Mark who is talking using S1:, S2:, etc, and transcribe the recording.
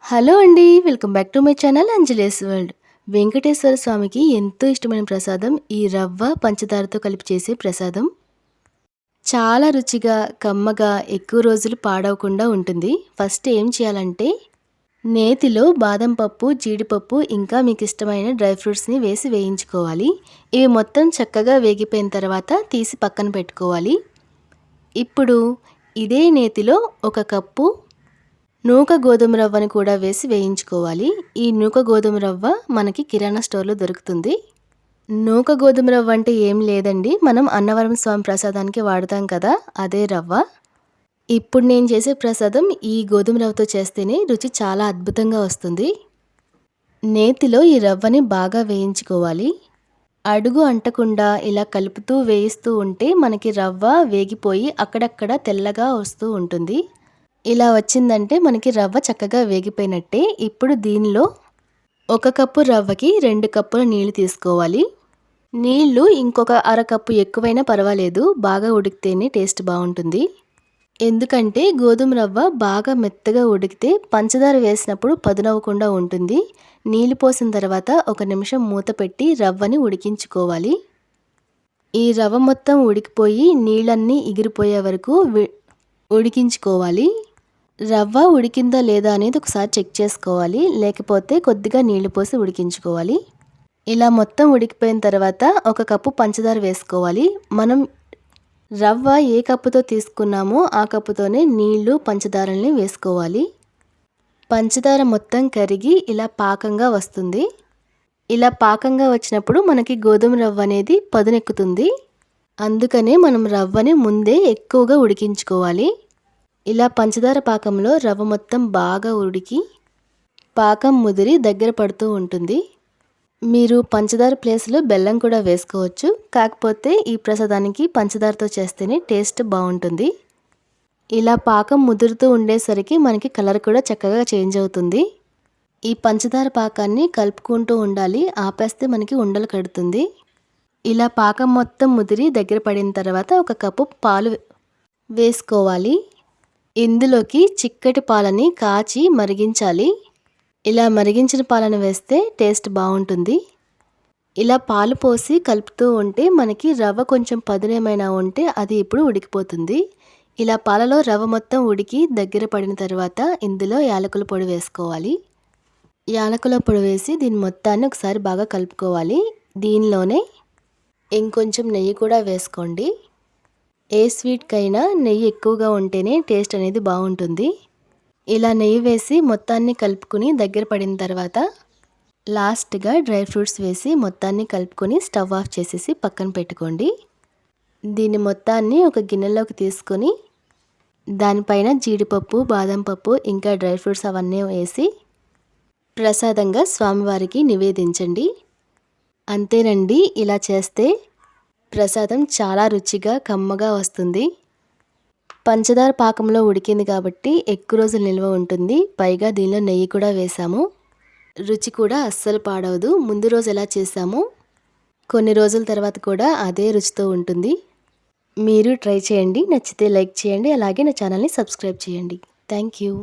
S1: Hello అండి. Welcome back to my channel Anjali's world. Venkateswara స్వామికి ఎంతో ఇష్టమైన ప్రసాదం ఈ రవ్వ, పంచదారతో కలిపి చేసే ప్రసాదం. చాలా రుచిగా, కమ్మగా, ఎక్కువ రోజులు పాడవకుండా ఉంటుంది. ఫస్ట్ ఏం చేయాలంటే నేతిలో బాదం పప్పు, జీడిపప్పు ఇంకా మీకు ఇష్టమైన డ్రై ఫ్రూట్స్‌ని వేసి వేయించుకోవాలి. ఇవి మొత్తం చక్కగా వేగిపోయిన తర్వాత తీసి పక్కన పెట్టుకోవాలి. ఇప్పుడు ఇదే నేతిలో ఒక కప్పు నూక గోధుమ రవ్వని కూడా వేసి వేయించుకోవాలి. ఈ నూక గోధుమ రవ్వ మనకి కిరాణా స్టోర్‌లో దొరుకుతుంది. నూక గోధుమ రవ్వ అంటే ఏం లేదండి, మనం అన్నవరం స్వామి ప్రసాదానికి వాడతాం కదా, అదే రవ్వ. ఇప్పుడు నేను చేసే ప్రసాదం ఈ గోధుమ రవ్వతో చేస్తేనే రుచి చాలా అద్భుతంగా వస్తుంది. నేతిలో ఈ రవ్వని బాగా వేయించుకోవాలి. అడుగు అంటకుండా ఇలా కలుపుతూ వేయిస్తూ ఉంటే మనకి రవ్వ వేగిపోయి అక్కడక్కడ తెల్లగా వస్తూ ఉంటుంది. ఇలా వచ్చిందంటే మనకి రవ్వ చక్కగా వేగిపోయినట్టే. ఇప్పుడు దీనిలో 1 కప్పు రవ్వకి 2 కప్పుల నీళ్లు తీసుకోవాలి. నీళ్లు ఇంకొక అరకప్పు ఎక్కువైనా పర్వాలేదు, బాగా ఉడికితేనే టేస్ట్ బాగుంటుంది. ఎందుకంటే గోధుమ రవ్వ బాగా మెత్తగా ఉడికితే పంచదార వేసినప్పుడు పదునవ్వకుండా ఉంటుంది. నీళ్లు పోసిన తర్వాత 1 నిమిషం మూత పెట్టి రవ్వని ఉడికించుకోవాలి. ఈ రవ్వ మొత్తం ఉడికిపోయి నీళ్ళన్నీ ఎగిరిపోయే వరకు ఉడికించుకోవాలి. రవ్వ ఉడికిందా లేదా అనేది ఒకసారి చెక్ చేసుకోవాలి, లేకపోతే కొద్దిగా నీళ్లు పోసి ఉడికించుకోవాలి. ఇలా మొత్తం ఉడికిపోయిన తర్వాత 1 కప్పు పంచదార వేసుకోవాలి. మనం రవ్వ ఏ కప్పుతో తీసుకున్నామో ఆ కప్పుతోనే నీళ్లు, పంచదారని వేసుకోవాలి. పంచదార మొత్తం కరిగి ఇలా పాకంగా వస్తుంది. ఇలా పాకంగా వచ్చినప్పుడు మనకి గోధుమ రవ్వ అనేది పదునెక్కుతుంది. అందుకనే మనం రవ్వని ముందే ఎక్కువగా ఉడికించుకోవాలి. ఇలా పంచదార పాకంలో రవ్వ మొత్తం బాగా ఉడికి పాకం ముదిరి దగ్గర పడుతూ ఉంటుంది. మీరు పంచదార ప్లేస్లో బెల్లం కూడా వేసుకోవచ్చు. కాకపోతే ఈ ప్రసాదానికి పంచదారతో చేస్తేనే టేస్ట్ బాగుంటుంది. ఇలా పాకం ముదురుతూ ఉండేసరికి మనకి కలర్ కూడా చక్కగా చేంజ్ అవుతుంది. ఈ పంచదార పాకాన్ని కలుపుకుంటూ ఉండాలి, ఆపేస్తే మనకి ఉండలు కడుతుంది. ఇలా పాకం మొత్తం ముదిరి దగ్గర పడిన తర్వాత 1 కప్పు పాలు వేసుకోవాలి. ఇందులోకి చిక్కటి పాలని కాచి మరిగించాలి. ఇలా మరిగించిన పాలను వేస్తే టేస్ట్ బాగుంటుంది. ఇలా పాలు పోసి కలుపుతూ ఉంటే మనకి రవ్వ కొంచెం పదునేమైనా ఉంటే అది ఇప్పుడు ఉడికిపోతుంది. ఇలా పాలలో రవ్వ మొత్తం ఉడికి దగ్గర పడిన తర్వాత ఇందులో యాలకుల పొడి వేసుకోవాలి. యాలకుల పొడి వేసి దీని మొత్తాన్ని ఒకసారి బాగా కలుపుకోవాలి. దీనిలోనే ఇంకొంచెం నెయ్యి కూడా వేసుకోండి. ఏ స్వీట్కైనా నెయ్యి ఎక్కువగా ఉంటేనే టేస్ట్ అనేది బాగుంటుంది. ఇలా నెయ్యి వేసి మొత్తాన్ని కలుపుకొని దగ్గర పడిన తర్వాత లాస్ట్గా డ్రై ఫ్రూట్స్ వేసి మొత్తాన్ని కలుపుకొని స్టవ్ ఆఫ్ చేసేసి పక్కన పెట్టుకోండి. దీన్ని మొత్తాన్ని ఒక గిన్నెలోకి తీసుకొని దానిపైన జీడిపప్పు, బాదం పప్పు ఇంకా డ్రై ఫ్రూట్స్ అవన్నీ వేసి ప్రసాదంగా స్వామివారికి నివేదించండి. అంతేనండి, ఇలా చేస్తే ప్రసాదం చాలా రుచిగా, కమ్మగా వస్తుంది. పంచదార పాకంలో ఉడికింది కాబట్టి ఎక్కువ రోజులు నిల్వ ఉంటుంది. పైగా దీనిలో నెయ్యి కూడా వేసాము. రుచి కూడా అస్సలు పాడవదు. ముందు రోజు ఎలా చేసామో కొన్ని రోజుల తర్వాత కూడా అదే రుచితో ఉంటుంది. మీరు ట్రై చేయండి. నచ్చితే లైక్ చేయండి. అలాగే నా ఛానల్ని సబ్స్క్రైబ్ చేయండి. Thank you.